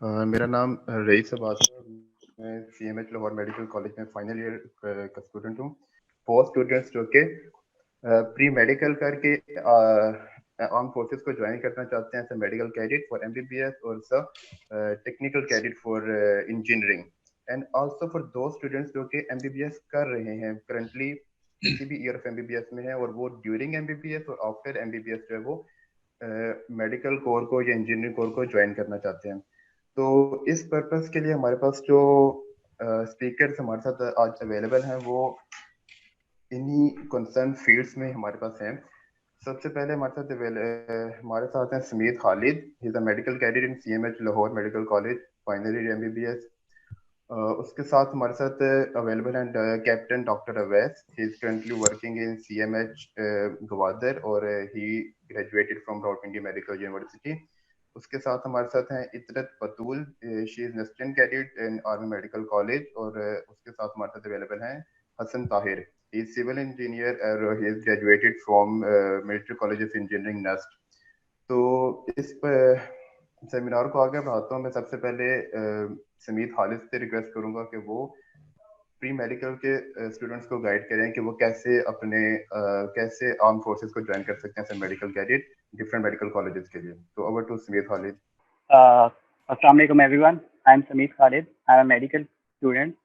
मेरा नाम रईस अब्बास है और मैं सीएमएच लाहौर मेडिकल कॉलेज में फाइनल ईयर का स्टूडेंट हूँ। 4 स्टूडेंट्स जो कि प्री मेडिकल करके आर्म फोर्सेस को ज्वाइन करना चाहते हैं as medical cadet for MBBS और technical cadet for engineering and also for दो स्टूडेंट्स जो कि एमबीबीएस कर रहे हैं करंटली किसी भी ईयर ऑफ एमबीबीएस में है और वो ड्यूरिंग एमबीबीएस और आफ्टर एमबीबीएस जो है वो मेडिकल कोर को या इंजीनियरिंग कोर को ज्वाइन करना चाहते हैं। तो इस पर्पस के लिए हमारे पास जो स्पीकर्स हमारे साथ आज अवेलेबल हैं वो इन्हीं कंसर्न फील्ड्स में हमारे पास हैं। सबसे पहले हमारे साथ हैं Sameer Khalid, he is a medical cadet in CMH Lahore medical college final year MBBS. उसके साथ हमारे साथ अवेलेबल हैं captain doctor Awais, he is currently working in CMH Gwadar और he graduated from Rourkela medical university. उसके साथ हमारे साथ हैं Itrat Batool, she is lieutenant cadet in army medical college और उसके साथ हमारे साथ अवेलेबल हैं Hassan Tahir, he is civil engineer और he is graduated from military college of engineering nest. तो इस सेमिनार को आगे बढ़ाता हूँ। मैं सबसे पहले समीर खालिद से रिक्वेस्ट करूंगा कि वो प्री मेडिकल के स्टूडेंट्स को गाइड करें कि वो कैसे आर्म फोर्सेस को ज्वाइन कर सकते हैं medical cadet different medical colleges के लिए। तो over to Sameer Khalid. Assalamu alaikum everyone. I am Sameet Khalid. I am a medical student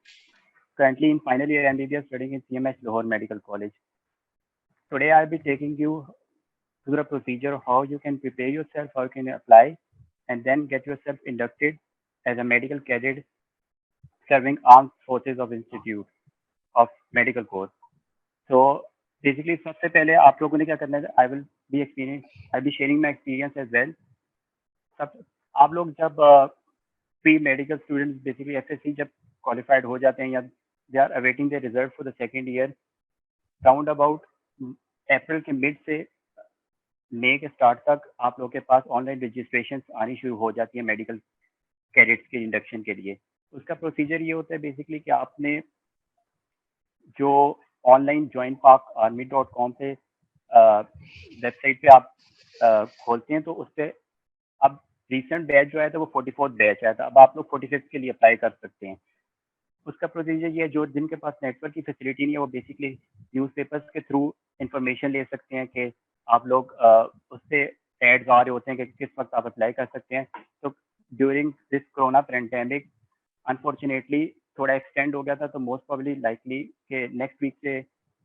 currently in final year MBBS studying in CMS Lahore Medical College. Today I will be taking you through the procedure of how you can prepare yourself, how you can apply, and then get yourself inducted as a medical cadet serving Armed Forces of Institute of Medical Corps. So basically सबसे पहले आप लोगों ने क्या करना है, I will be sharing my experience as well. सब आप लोग जब pre medical students basically FSC जब क्वालिफाइड हो जाते हैं या they are awaiting the result for the second year, round about April के मिड से मई के स्टार्ट तक आप लोग के पास ऑनलाइन रजिस्ट्रेशन आनी शुरू हो जाती है मेडिकल कैडेट्स के इंडक्शन के लिए। उसका प्रोसीजर ये होता है बेसिकली कि आपने जो ऑनलाइन joinparkarmy.com पे वेबसाइट पे आप खोलते हैं तो उस पर अब रिसेंट बैच जो आया था वो 44th बैच आया था, अब आप लोग 45th के लिए अप्लाई कर सकते हैं। उसका प्रोसीजर ये है, जो जिनके पास नेटवर्क की फैसिलिटी नहीं है वो बेसिकली न्यूज़पेपर्स के थ्रू इंफॉर्मेशन ले सकते हैं कि आप लोग उससे एड्स आ रहे होते हैं कि किस वक्त आप अप्लाई कर सकते हैं। तो during this corona pandemic unfortunately थोड़ा एक्सटेंड हो गया था, तो मोस्ट प्रोबेबली लाइकली कि नेक्स्ट वीक से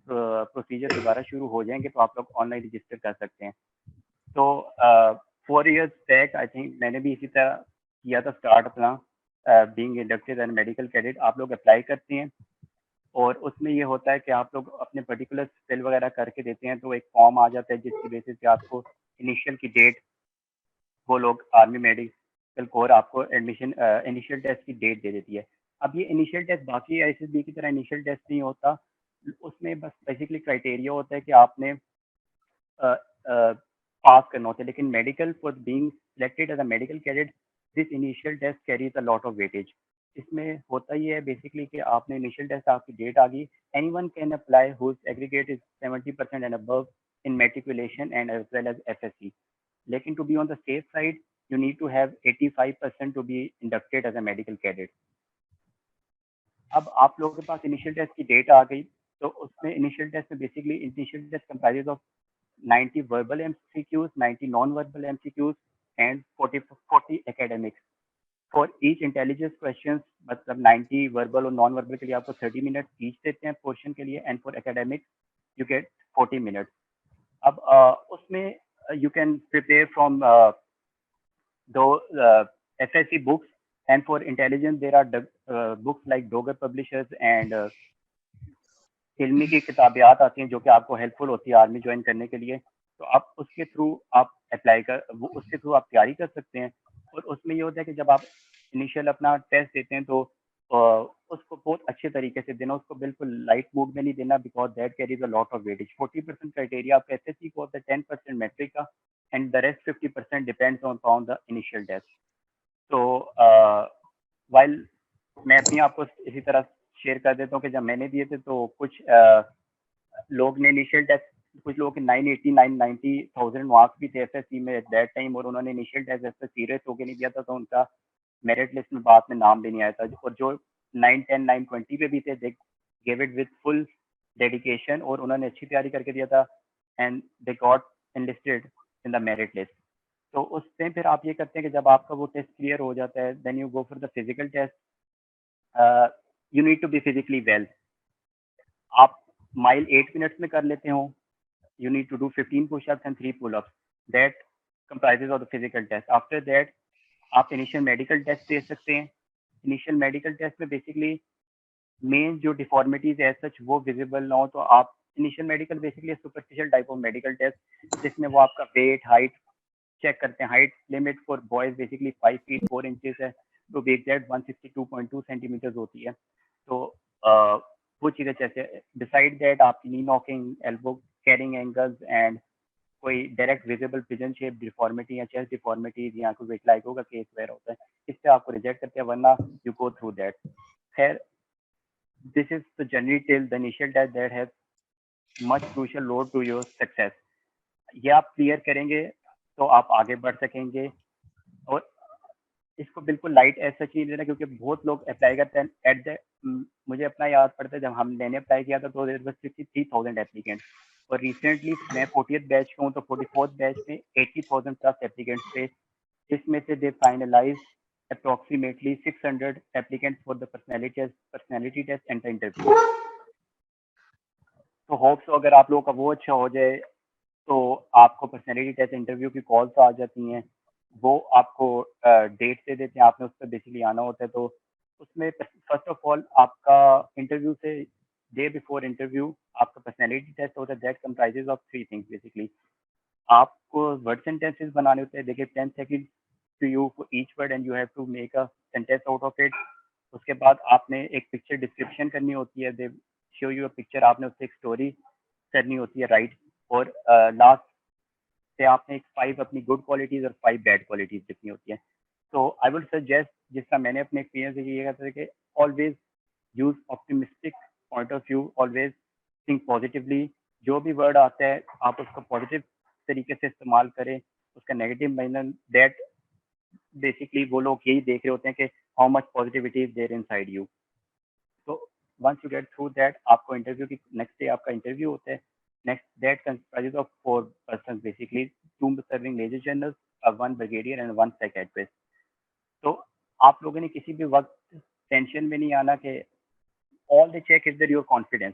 प्रोसीजर दोबारा शुरू हो जाएंगे, तो आप लोग ऑनलाइन रजिस्टर कर सकते हैं। तो 4 years बैक आई थिंक मैंने भी इसी तरह किया था स्टार्ट अपना being inducted and medical cadet. आप लोग अप्लाई करते हैं और उसमें ये होता है कि आप लोग अपने पर्टिकुलर फिल वगैरह करके देते हैं, तो एक फॉर्म आ जाता है जिसकी बेसिस पे आपको इनिशियल की डेट वो लोग आर्मी मेडिकल कोर आपको एडमिशन इनिशियल टेस्ट की डेट दे देती है। अब ये इनिशियल टेस्ट बाकी आईएसएसबी की तरह इनिशियल टेस्ट नहीं होता, उसमें बस बेसिकली क्राइटेरिया होता है कि आपने पास करना होता है। लेकिन medical for being selected as a medical cadet this initial test carries a lot of weightage. इसमें होता ही है बेसिकली कि आपने इनिशियल टेस्ट आपकी डेट आ गई, anyone can apply whose aggregate is 70% and above in matriculation and as well as FSC. लेकिन to be on the safe side you need to have 85% to be inducted as a medical cadet. अब आप लोगों के पास initial test की date आ गई, तो उसमें इनिशियल टेस्ट में basically initial test comprises of 90 verbal MCQs, 90 non-verbal MCQs and 40 academics. For each intelligence questions, मतलब 90 verbal और non-verbal के लिए आपको 30 minutes each देते हैं पोर्शन के लिए, and for academics you get 40 minutes. अब उसमें you can prepare from the FSC books, and for intelligence there are books like Dogar Publishers and इल्मी की किताबियात आती हैं जो कि आपको हेल्पफुल होती है आर्मी ज्वाइन करने के लिए। तो आप उसके थ्रू आप उसके थ्रू आप तैयारी कर सकते हैं। और उसमें ये होता है कि जब आप इनिशियल अपना टेस्ट देते हैं तो उसको बहुत अच्छे तरीके से देना, उसको बिल्कुल लाइट मूड में नहीं देना, because that carries a lot of weightage. 40% criteria आपका एसएससी को होता है, 10% मैट्रिक का, and the rest 50% depends on the initial test. तो वाइल मैं अपनी आपको इसी तरह शेयर कर देता हूँ कि जब मैंने दिए थे तो कुछ लोग ने इनिशियल टेस्ट, कुछ लोगों के 980-990,000 मार्क्स भी थे एसएससी में एट दैट टाइम, और उन्होंने इनिशियल टेस्ट ऐसे सीरियस होकर नहीं दिया था, तो उनका मेरिट लिस्ट में बाद में नाम भी नहीं आया था, और जो 910 920 पे भी थे, they gave it with full dedication और उन्होंने अच्छी तैयारी करके दिया था, and they got enlisted in the merit list. तो उससे फिर आप ये करते हैं कि जब आपका वो टेस्ट क्लियर हो जाता है, then you go for the physical test. You need to be physically well. आप माइल 8 मिनट्स में कर लेते हो, you need to do 15 push-ups and 3 pull-ups. That comprises of the physical test. After that, आप initial medical test दे सकते हैं। Initial medical test में बेसिकली मेन जो डिफॉर्मिटीज है सच वो विजिबल ना हो, तो आप initial medical basically superficial type of medical test, जिसमें वो आपका वेट, हाइट चेक करते हैं। Height limit for boys basically 5 feet 4 inches है, तो बी एग्जैक्ट 162.2 सेंटीमीटर होती है। तो वो चीज़ें जैसे डिसाइड दैट आपकी knee knocking, elbow carrying angles and कोई direct visible pigeon shape deformity या चेस्ट डिफॉर्मिटीज या कोई विटलाइगो का केस वेयर होता है, इस पे आपको रिजेक्ट करते हैं, वरना यू गो थ्रू दैट। खैर, this is the journey till the initial test that has much crucial road to your success. ये आप क्लियर करेंगे तो आप आगे बढ़ सकेंगे, और इसको बिल्कुल लाइट ऐसा चीज लेना, क्योंकि बहुत लोग अप्लाई करते हैं एट द, मुझे अपना याद पड़ता है जब मैंने अप्लाई किया था तो 53,000 एप्लीकेंट्स, और रिसेंटली मैं 40th बैच का हूँ, तो 44th बैच में 80,000 प्लस एप्लीकेंट्स थे। इसमें से they finalize approximately 600 applicants for the personality test and the interview. तो होप्स अगर आप लोगों का वो अच्छा हो जाए तो आपको पर्सनैलिटी टेस्ट इंटरव्यू की कॉल्स आ जाती हैं, वो आपको डेट दे देते हैं, आपने उस पर बेसिकली आना होता है। तो उसमें फर्स्ट ऑफ ऑल आपका इंटरव्यू से डे बिफोर इंटरव्यू आपका पर्सनैलिटी टेस्ट होता है, that comprises of 3 things basically. आपको वर्ड सेंटेंसेस बनाने होते हैं, देखिए 10 second to you for each word and you have to make a sentence out of it. उसके बाद आपने एक पिक्चर डिस्क्रिप्शन करनी होती है, they show you a picture, आपने उससे एक स्टोरी करनी होती है, राइट। और लास्ट से आपने एक 5 अपनी गुड क्वालिटीज और 5 बैड क्वालिटीज लिखनी होती है। तो आई वुड सजेस्ट, जिस तरह मैंने अपने एक्सपीरियंस से किया था, कि always use optimistic point of view, always think positively. जो भी वर्ड आता है आप उसको पॉजिटिव तरीके से इस्तेमाल करें, उसका नेगेटिव मीनिंग दैट बेसिकली वो लोग यही देख रहे होते हैं कि how much positivity is there inside you. तो once you get through that, आपको इंटरव्यू की नेक्स्ट डे आपका इंटरव्यू होता है। Next that comprises of 4 person basically, 2 serving major generals, 1 brigadier and 1 psychiatrist. तो आप लोगों ने किसी भी वक्त टेंशन में नहीं आना कि all the check is your confidence.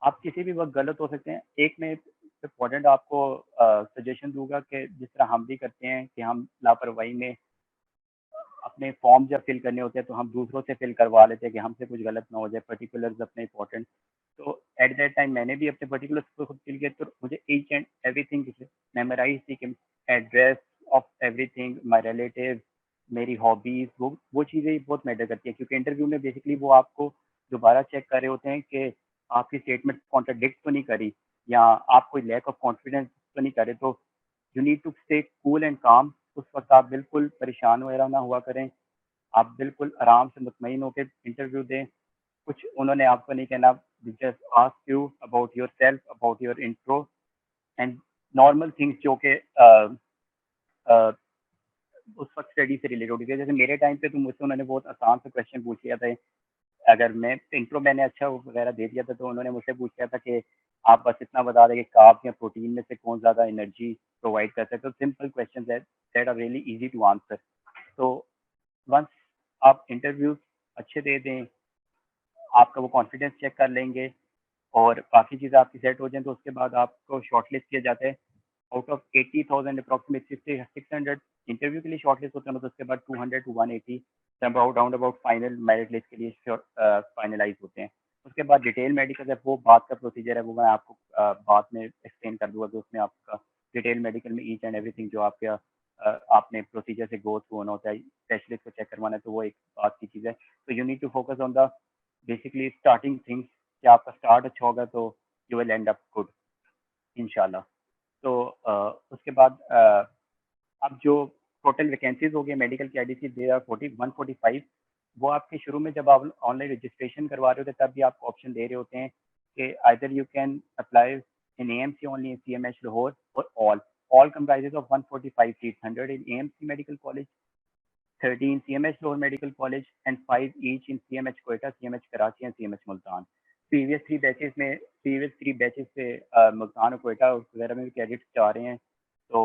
आप किसी भी वक्त गलत हो सकते हैं। एक मैं इम्पोर्टेंट आपको सजेशन दूंगा कि जिस तरह हम भी करते हैं कि हम लापरवाही में अपने फॉर्म जब फिल करने होते हैं तो हम दूसरों से फिल करवा लेते हैं कि हमसे कुछ गलत ना हो जाए, पर्टिकुलर्स अपने इंपॉर्टेंट। तो एट दैट टाइम मैंने भी अपने पर्टिकुलर्स को खुद फिल किया, तो मुझे ईच एंड एवरीथिंग मेमोराइज थी, कि address of everything, my relative, मेरी हॉबीज, वो चीज़ें बहुत मैटर करती है, क्योंकि इंटरव्यू में बेसिकली वो आपको दोबारा चेक कर रहे होते हैं कि आपकी स्टेटमेंट कॉन्ट्राडिक्ट तो नहीं करी, या आप कोई लैक ऑफ कॉन्फिडेंस तो नहीं करे। तो you need to stay cool and calm. उस वक्त आप बिल्कुल परेशान वगैरह ना हुआ करें, आप बिल्कुल आराम से मुतमईन होकर इंटरव्यू दें। कुछ उन्होंने आपको नहीं कहना, just ask you about your self, about your intro and normal things जो कि उस वक्त स्टडी से रिलेटेड होती है। जैसे मेरे टाइम पे तो मुझसे उन्होंने बहुत आसान से क्वेश्चन पूछ लिया था। अगर मैं इंट्रो मैंने अच्छा वगैरह दे दिया था, तो उन्होंने मुझसे पूछ लिया था कि आप बस इतना बता दें कि कार्ब्स या प्रोटीन में से कौन ज़्यादा एनर्जी प्रोवाइड करता है। तो simple question that are really easy to answer. तो वंस आप इंटरव्यूज अच्छे दे दें, आपका वो कॉन्फिडेंस चेक कर लेंगे और बाकी चीज़ें आपकी सेट हो जाएं, तो उसके बाद आपको शॉर्टलिस्ट किया जाता है। आउट ऑफ 80,000 अप्रॉक्सीमेट 600 इंटरव्यू के लिए शॉर्टलिस्ट होते हैं, मतलब उसके बाद 200 to 180 round about final merit list के लिए फाइनलाइज होते हैं। उसके बाद डिटेल मेडिकल है, वो बात का प्रोसीजर है, वो मैं आपको बाद में एक्सप्लेन कर दूंगा कि उसमें आपका डिटेल मेडिकल में ईच एंड एवरीथिंग जो आपका आपने प्रोसीजर से गो थ्रू होना होता है, स्पेशलिस्ट को चेक करवाना है, तो वो एक बात की चीज़ है। तो you need to focus on the basically starting things, कि आपका स्टार्ट अच्छा होगा तो you will end up good इंशाल्लाह। तो उसके बाद अब जो टोटल वैकेंसीज हो गई मेडिकल की आईडीसी, दे आर 145। वो आपके शुरू में जब आप ऑनलाइन रजिस्ट्रेशन करवा रहे होते हैं, तब भी आपको ऑप्शन दे रहे होते हैं कि either you can apply in AMC only, in CMH Lahore, और all comprises of 145 seats, 100 in AMC medical college, 13 CMH Lahore Medical College and 5 each in CMH Quetta, CMH Karachi and CMH Multan. Previous three batches पे मुल्तान और क्वेटा वगैरह में भी cadets जा रहे हैं, तो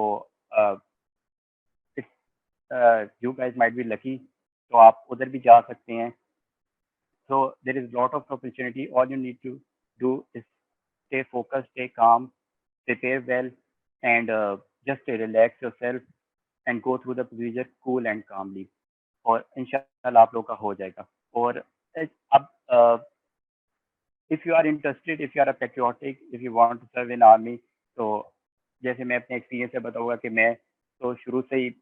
you guys might be lucky, तो आप उधर भी जा सकते हैं. So there is lot of opportunity. All you need to do is stay focused, stay calm, prepare well, and just relax yourself and go through the procedure cool and calmly. और इंशाल्लाह आप लोग का हो जाएगा. और अब if you are interested, if you are a patriotic, if you want to serve in army, तो जैसे मैं अपने एक्सपीरियंस से बताऊंगा कि मैं तो शुरू से ही इस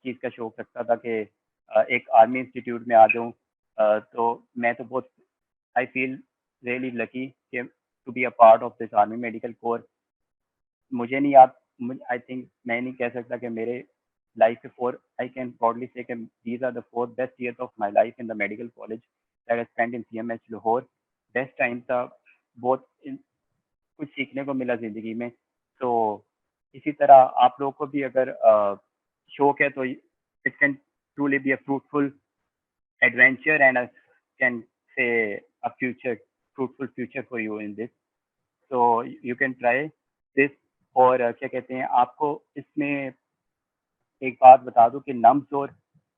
चीज़ का शौक रखता था कि एक आर्मी इंस्टीट्यूट में आ जाऊं. तो मैं तो बहुत आई फील रियली लकी कि to be a part of this army medical corps. मुझे नहीं याद, आई थिंक मैं नहीं कह सकता कि मेरे लाइफ के आई कैन प्राउडली से कि these are the 4 best years of my life in the medical college that I spent in CMH Lahore. Best time था, बहुत कुछ सीखने को मिला ज़िंदगी में. तो इसी तरह आप लोगों को भी अगर शौक है तो it can truly be a fruitful adventure and I can say a fruitful future for you in this. So you can try this. और क्या कहते हैं, आपको इसमें एक बात बता दूं कि नम्स और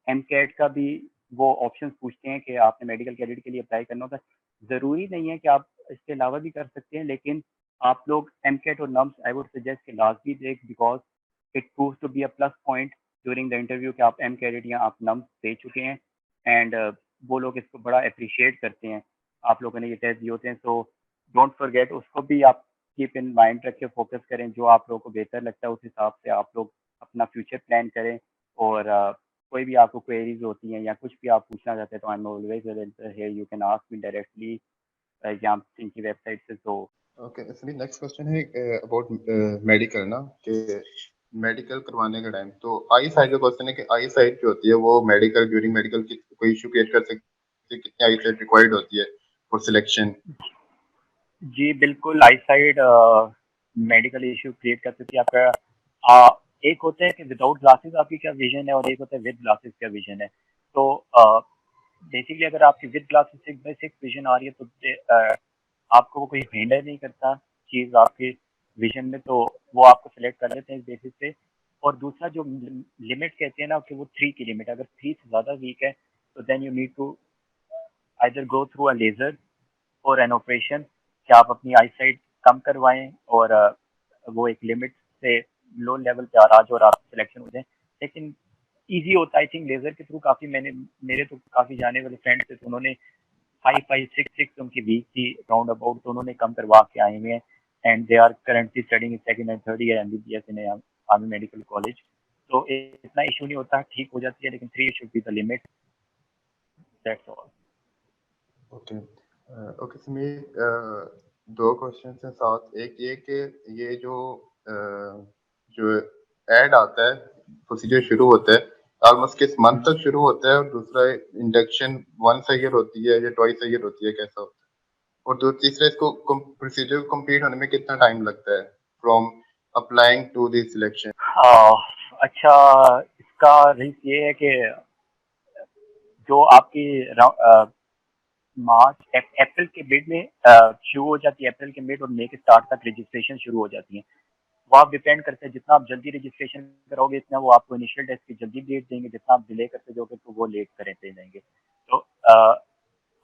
एमकेट का भी वो ऑप्शंस पूछते हैं कि आपने मेडिकल कैडेट के लिए अप्लाई करना होता है. ज़रूरी नहीं है कि आप इसके अलावा भी कर सकते हैं, लेकिन आप लोग एमकेट और नम्स आई वुड सजेस्ट कि लाजमी देख, because it proves to be a plus point during the interview कि आप एम कैडेट या आप नम्स दे चुके हैं. एंड वो लोग इसको बड़ा अप्रिशिएट करते हैं, आप लोगों ने ये टेस्ट दिए होते हैं. सो डोंट फॉरगेट, उसको भी आप कीप इन माइंड रख के फोकस करें. जो आप लोगों को बेहतर लगता है उस हिसाब से आप लोग अपना फ्यूचर प्लान करें. और कोई भी आपको क्वेरीज होती हैं या कुछ भी आप पूछना चाहते हैं तो I am always available here. You can ask me directly या सिंह की वेबसाइट से. तो ओके, इसमें नेक्स्ट क्वेश्चन है अबाउट मेडिकल ना, कि मेडिकल करवाने का टाइम, तो आई साइड का क्वेश्चन है कि आई साइड जो होती है वो मेडिकल ड्यूरिंग मेडिकल की कोई इशू क्रिएट कर सकती है, कितनी आई साइड रिक्वायर्ड होती है फॉर सिलेक्शन? जी बिल्कुल, eyesight medical issue create कर सकती है आपका. एक होता है कि विदाउट ग्लासेस आपकी क्या विजन है और एक होता है विद ग्लासेस क्या विजन है. तो बेसिकली अगर आपकी विद ग्लासेस से बेसिक विजन आ रही है तो आपको वो कोई हिंडर नहीं करता चीज़ आपके विजन में, तो वो आपको सिलेक्ट कर लेते हैं इस बेसिस पे. और दूसरा जो लिमिट कहते हैं ना कि वो 3 की लिमिट, अगर 3 से ज़्यादा वीक है तो then you need to either go through a laser और एन ऑपरेशन, कि आप अपनी आई साइट कम करवाएं और वो एक लिमिट से लो लेवल पे आ रहा जो और आप सिलेक्शन हो जाए. लेकिन ईजी होता है आई थिंक लेज़र के थ्रू. काफ़ी मेरे तो काफ़ी जाने वाले फ्रेंड्स थे तो उन्होंने 5,566 उनकी वीक थी राउंड अबाउट, तो उन्होंने कम करवा के आए हुए हैं. And they are currently studying in second and third year MBBS in army medical college. तो इतना इशू नहीं होता, ठीक हो जाती है, लेकिन 3 should be the limit. That's all. Okay okay Sameer, दो क्वेश्चन हैं साथ. एक ये कि ये जो एड आता है, प्रोसीजर शुरू होता है ऑलमोस्ट किस मंथ तक शुरू होता है, और दूसरा इंडक्शन वंस अ ईयर होती है या ट्वाइस अ ईयर होती है, कैसा होता है? और तीसरा, इसको प्रोसीजर कंप्लीट होने में कितना टाइम लगता है from applying to the selection? अच्छा, इसका रिस्क ये है कि जो आपकी मार्च अप्रैल के मिड में शुरू हो जाती है, अप्रैल के मिड और मई के स्टार्ट तक रजिस्ट्रेशन शुरू हो जाती है. वो आप डिपेंड करते हैं, जितना आप जल्दी रजिस्ट्रेशन करोगे इतना वो आपको इनिशियल टेस्ट की जल्दी डेट देंगे, जितना आप डिले करते जाओगे तो वो लेट करते जाएंगे. तो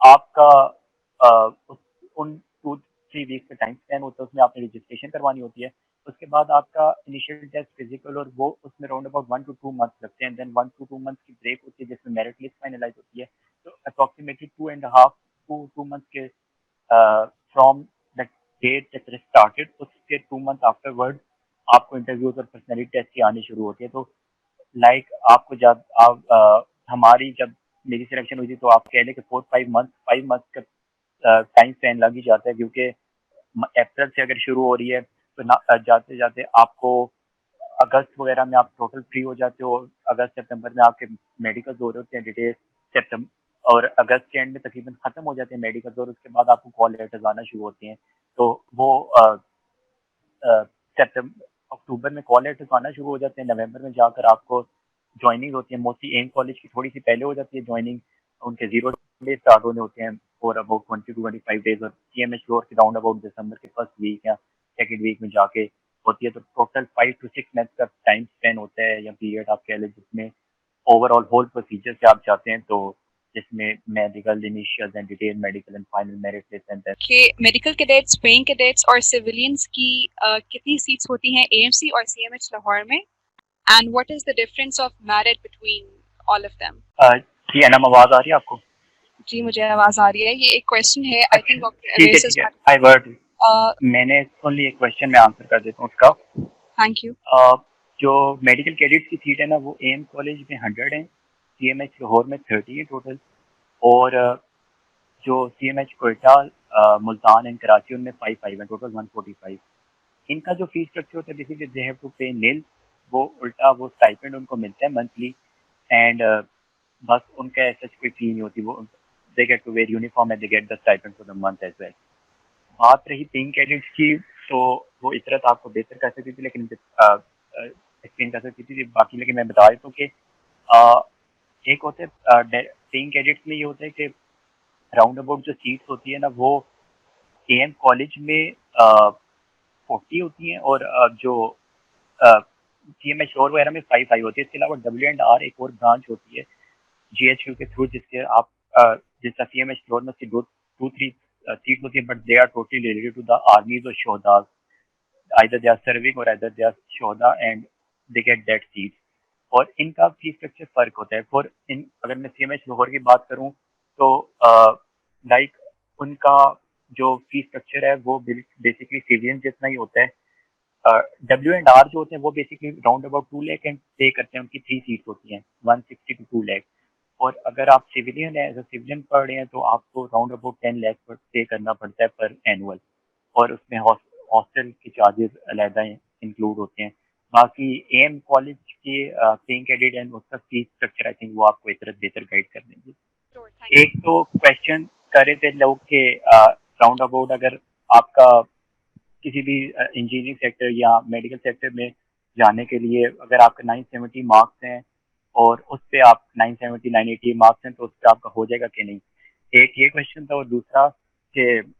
आपका उन 2-3 वीक का टाइम स्पैन होता है, उसमें आपने रजिस्ट्रेशन करवानी होती है. उसके बाद आपका इनिशियल टेस्ट फिजिकल और वो उसमें राउंड अबाउट 1 to 2 मंथ्स लगते हैं. देन 1 to 2 मंथ्स की ब्रेक होती है जिसमें मेरिट लिस्ट फाइनलाइज होती है. तो अप्रॉक्सीमेटली 2.5 to 2 months के from the date that it started, उसके 2 मंथ आफ्टरवर्ड आपको इंटरव्यूज और पर्सनैलिटी टेस्ट की आनी शुरू होती है. तो लाइक आपको जब हमारी जब मेरी सिलेक्शन हुई थी तो आप कह लें कि 5 मंथ का टाइम स्पैन लग ही जाता है, क्योंकि अप्रैल से अगर शुरू हो रही है तो ना जाते जाते आपको अगस्त वगैरह में आप टोटल फ्री हो जाते हो. अगस्त सितंबर में आपके मेडिकल हो रहे होते हैं डिटेल सितंबर और अगस्त के एंड में तकरीबन खत्म हो जाते हैं मेडिकल, और उसके बाद आपको कॉल लेटर्स आना शुरू होते हैं. तो वो सितंबर अक्टूबर में कॉल लेटर्स आना शुरू हो जाते हैं. नवंबर में जाकर आपको ज्वाइनिंग होती है मोस्टली एम कॉलेज की थोड़ी सी पहले हो जाती है ज्वाइनिंग, उनके 0 डेज स्टार्ट होने होते हैं फॉर अबाउट 20 to 25 डेज, और CMH फ्लोर के राउंड अबाउट दिसंबर के फर्स्ट वीक या सेकेंड वीक में जाके होती है। तो टोटल 5 to 6 मंथ का टाइम स्पेंड होता है या पीरियड आप कह लें, जिसमें ओवरऑल होल प्रोसीजर से आप जाते हैं, तो जिसमें medical initial and detail medical and final merit list and कि मेडिकल कैडेट्स, पेइंग कैडेट्स और सिविलियंस की कितनी सीट्स होती हैं AMC और CMH लाहौर में, and what is the difference of merit between all of them? जी अनम, आवाज आ रही है आपको? जी मुझे आवाज आ रही है। ये एक क्वेश्चन है, आई थिंक डॉक्टर ठीक है अवैस ठीक है, आई वर्ड मैंने ओनली एक क्वेश्चन में आंसर कर देता हूँ उसका। Thank you. जो मेडिकल कैडेट्स की सीट है ना वो एम कॉलेज में 100 है, CMH लाहौर में 30 है टोटल, और जो CMH कोयटा, मुल्तान एंड कराची उनमें 5 है, टोटल 145। इनका जो फीस स्ट्रक्चर होता है बेसिकली दे हैव टू पे नील, वो उल्टा वो स्टाइपेंड उनको मिलता है मंथली, एंड बस उनका ऐसा कोई फी नहीं होती, वो they get to wear uniform and they get the stipend for the month as well. बात रही पेइंग कैडेट्स की, तो वो इतरत आपको बेहतर कर सकती थी, लेकिन एक्सप्लेन कर सकती थी बाकी, लेकिन मैं बता देता हूँ कि एक होते पेइंग कैडेट्स में ये होता है कि राउंड अबाउट जो सीट्स होती है ना वो AM कॉलेज में 40 होती हैं, और जो CMH और वगैरह में 5 होती है। इसके अलावा W&R एक और ब्रांच होती है GHU के थ्रू, जिसके आप जिसका CMH फ्लोर में दो टू थ्री सीट होती है, but they are totally related to the armies और शोहदाज, आइदर दे आर सर्विंग और आइदर दे आर शोहदा and they get that seat. और इनका फीस स्ट्रक्चर फर्क होता है। फॉर इन अगर मैं CMH लाहौर की बात करूं तो लाइक उनका जो फीस स्ट्रक्चर है वो बेसिकली सिविलियन जितना ही होता है। W&R जो होते हैं वो basically round about 2 lakh and पे करते हैं, उनकी 3 सीट्स होती हैं 160 to 2 लाख। और अगर आप सिविलियन है, एज सिविलियन पढ़ रहे हैं, तो आपको राउंड अबाउट 10 लाख पर पे करना पड़ता है पर एनुअल, और उसमें हॉस्टल के चार्जेस अलहदा इंक्लूड होते हैं। बाकी एम कॉलेज के पेइंग कैडेट एंड उसका फीस स्ट्रक्चर आई थिंक वो आपको इतना बेहतर गाइड कर देंगे। एक तो क्वेश्चन कर रहे थे लोग के राउंड अबाउट अगर आपका किसी भी इंजीनियरिंग सेक्टर या मेडिकल सेक्टर में जाने के लिए अगर आपका 970 मार्क्स हैं और उस पर आप 970 980 मार्क्स हैं तो उस पर आपका हो जाएगा कि नहीं, एक ये क्वेश्चन था। और दूसरा कि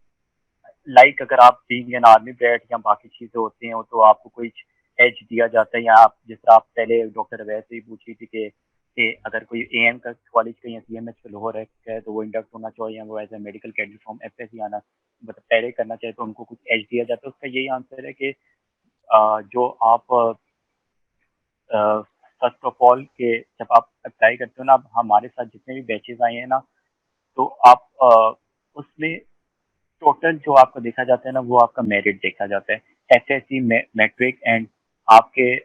लाइक अगर आप बीइंग एन आर्मी ब्रैट या बाकी चीज़ें होती हैं तो आपको कोई एज दिया जाता है, या आप जिस तरह आप पहले डॉक्टर अवैस से ही पूछ रही थी कि अगर कोई AM का कॉलेज का या CMH का लाहौर है तो वो इंडक्ट होना चाहिए, या वो as a medical cadet from FSC आना मतलब पहले करना चाहिए तो उनको कुछ एज दिया जाता है। उसका यही आंसर है कि जो आप फर्स्ट ऑफ ऑल के जब आप अप्लाई करते हो ना, अब हमारे साथ जितने भी बैचेज आए हैं ना, तो आप उसमें टोटल जो आपको देखा जाता है ना वो आपका मेरिट देखा जाता है, SSC मैट्रिक एंड आपके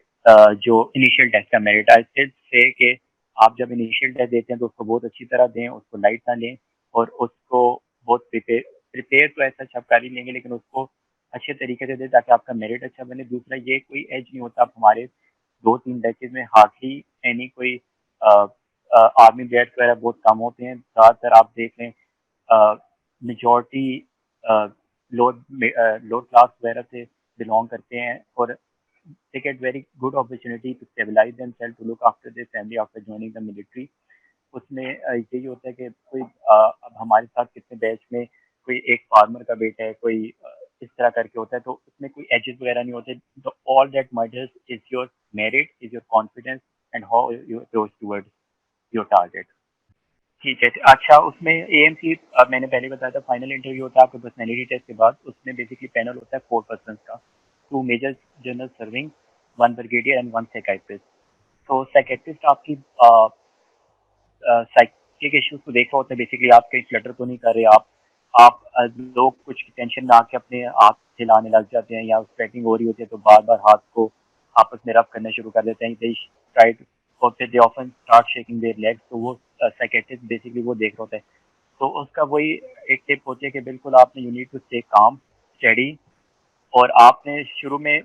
जो इनिशियल टेस्ट का मेरिट। आई स्टिल से कि आप जब इनिशियल टेस्ट देते हैं तो उसको बहुत अच्छी तरह दें, उसको लाइट ना लें, और उसको बहुत प्रिपेयर तो ऐसा सब कर ही लेंगे, लेकिन उसको अच्छे तरीके से दें ताकि आपका मेरिट अच्छा बने। दूसरा ये कोई एज नहीं होता, आप हमारे 2-3 बैचेज में हार्डली एनी कोई आर्मी ब्रेड वगैरह बहुत कम होते हैं। ज़्यादातर आप देख लें मेजॉरिटी लोअर क्लास वगैरह से बिलोंग करते हैं, और they get very good opportunity to stabilize themselves to look after their family after joining the military। उसमें यही होता है कि कोई अब हमारे साथ कितने बैच में कोई एक फार्मर का बेटा है, कोई इस तरह करके होता है, तो उसमें कोई एजेस वगैरह नहीं होते। तो all that matters is your merit, is your confidence and how you approach towards your target. ठीक है। अच्छा, उसमें AMC मैंने पहले बताया था फाइनल इंटरव्यू होता है आपके पर्सनैलिटी टेस्ट के बाद। उसमें बेसिकली पैनल होता है 4 पर्सन का, 2 major general serving, 1 brigadier and 1 psychiatrist. तो साइकियाट्रिस्ट आपकी साइकिक इश्यूज को देख रहा होता है, बेसिकली आप कहीं फ्लटर तो नहीं कर रहे, आप लोग कुछ टेंशन में आके अपने हाथ हिलाने लग जाते हैं, या स्वेटिंग हो रही होती है तो बार बार हाथ को आपस में रब करना शुरू कर देते हैं, दे ट्राई और फिर they often start shaking there legs. तो वो साइकियाट्रिस्ट बेसिकली वो देख रहा होता है। तो उसका वही एक टिप होती है कि बिल्कुल आपने you need to stay calm study, और आपने शुरू में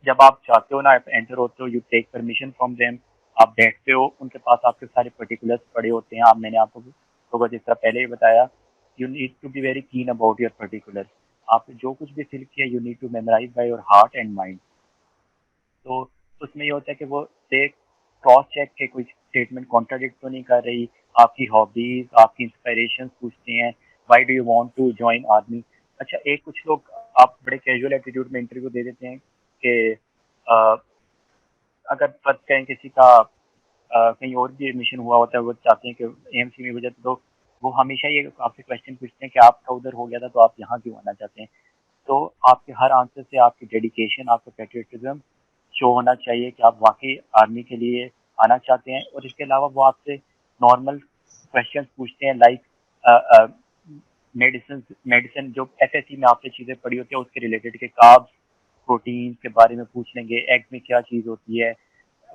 जब आप चाहते हो ना, आप एंटर होते हो, you take permission from them, आप बैठते हो, उनके पास आपके सारे पर्टिकुलर्स पड़े होते हैं। आप मैंने आपको तो जिस तरह पहले ही बताया, you need to be very keen about your particular. आपने जो कुछ भी फिल किया you need to memorise by your heart and mind. तो उसमें ये होता है कि वो क्रॉस चेक के कोई स्टेटमेंट कॉन्ट्राडिक्ट तो नहीं कर रही, आपकी हॉबीज, आपकी इंस्पिरेशन पूछते हैं, why do you want to join army. अच्छा, एक कुछ लोग आप बड़े कैजुअल एटीट्यूड में इंटरव्यू दे देते हैं कि अगर फर्ज करें किसी का कहीं और भी एडमिशन हुआ होता है, वो चाहते हैं कि एएमसी में हो जाए, तो वो हमेशा ये आपसे क्वेश्चन पूछते हैं कि आपका उधर हो गया था तो आप यहाँ क्यों आना चाहते हैं। तो आपके हर आंसर से आपकी डेडिकेशन, आपका पेट्रियटिज्म शो होना चाहिए कि आप वाकई आर्मी के लिए आना चाहते हैं। और इसके अलावा वो आपसे नॉर्मल क्वेश्चन पूछते हैं, लाइक मेडिसिन मेडिसिन जो एसएससी में आपने चीज़ें पढ़ी होती है उसके रिलेटेड के कार्ब्स, प्रोटीन के बारे में पूछ लेंगे, एग में क्या चीज़ होती है,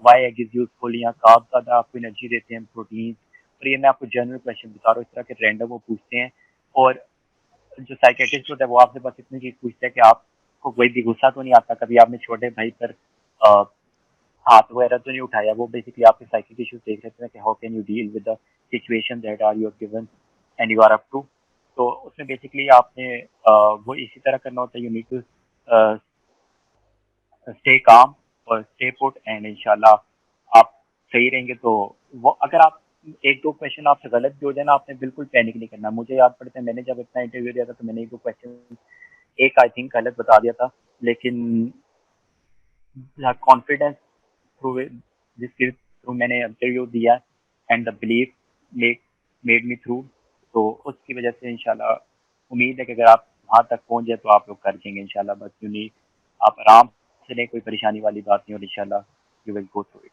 वाई एग इज यूजफुल, या कार्ब्स ज़्यादा आपको एनर्जी देते हैं, प्रोटीन। और ये मैं आपको जनरल क्वेश्चन बता रहा हूँ, इस तरह के रैंडम वो पूछते हैं। और जो साइकेट्रिस्ट होता है वो आपसे बस इतनी चीज पूछता है कि आपको कोई भी गुस्सा तो नहीं आता, कभी आपने छोटे भाई पर हाथ वगैरह तो नहीं उठाया। वो बेसिकली आपके साइकिक इश्यूज देख लेते हैं कि how can you deal with the situation that are you given and you are up to. तो उसमें बेसिकली आपने वो इसी तरह करना होता है, यू नीड टू स्टे काम और स्टे पुट, एंड इंशाल्लाह आप सही रहेंगे। तो वो अगर आप एक दो क्वेश्चन आपसे गलत भी हो जाए ना, आपने बिल्कुल पैनिक नहीं करना। मुझे याद पड़ता है मैंने जब अपना इंटरव्यू दिया था तो मैंने एक दो क्वेश्चन, एक आई थिंक गलत बता दिया था, लेकिन कॉन्फिडेंस थ्रू जिसके थ्रू मैंने इंटरव्यू दिया and the believe made me through, तो उसकी वजह से इंशाल्लाह उम्मीद है कि अगर आप वहाँ तक पहुँच जाए तो आप लोग कर देंगे इंशाल्लाह। बस यूँ नहीं, आप आराम से लें, कोई परेशानी वाली बात नहीं, और इंशाल्लाह you will go through it.